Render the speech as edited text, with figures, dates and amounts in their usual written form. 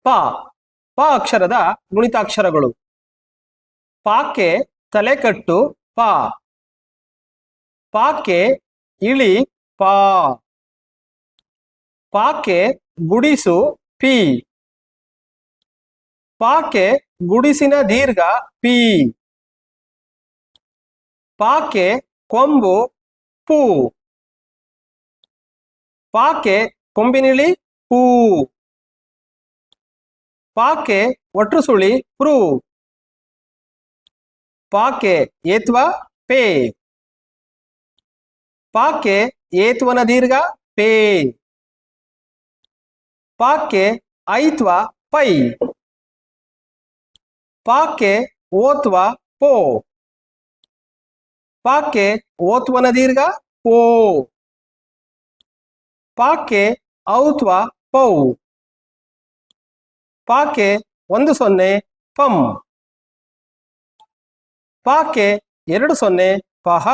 ಪ ಪ ಅಕ್ಷರದ ಗುಣಿತಾಕ್ಷರಗಳು. ಪಾಕ್ಕೆ ತಲೆಕಟ್ಟು ಪ. ಪಾಕ್ಕೆ ಇಳಿ ಪಾ. ಪಾಕ್ಕೆ ಗುಡಿಸು ಪಿ. ಪಾಕ್ಕೆ ಗುಡಿಸಿನ ದೀರ್ಘ ಪಿ. ಪಾಕ್ಕೆ ಕೊಂಬು ಪೂ. ಪಾಕ್ಕೆ ಕೊಂಬಿನಿಳಿ ಪೂ. ಪಾಕ್ಕೆ ಒಟ್ರು ಸುಳಿ ಪ್ರೂ. ಪಾಕ್ಕೆ ಏತ್ವ ಪೇ. ಪಾಕ್ಕೆ ಏತ್ವನ ದೀರ್ಘ ಪೇ. ಪಾಕ್ಕೆ ಐತ್ವ ಪೈ. ಪಾಕ್ಕೆ ಓತ್ವ ಪೋ. ಪಾಕ್ಕೆ ಓತ್ವನ ದೀರ್ಘ ಪೋ. ಪಾಕ್ಕೆ ಔತ್ವ ಪೌ. ಪಾಕ್ಕೆ 10 ಪಂ. ಪಾಕ್ಕೆ 20 ಪಹ.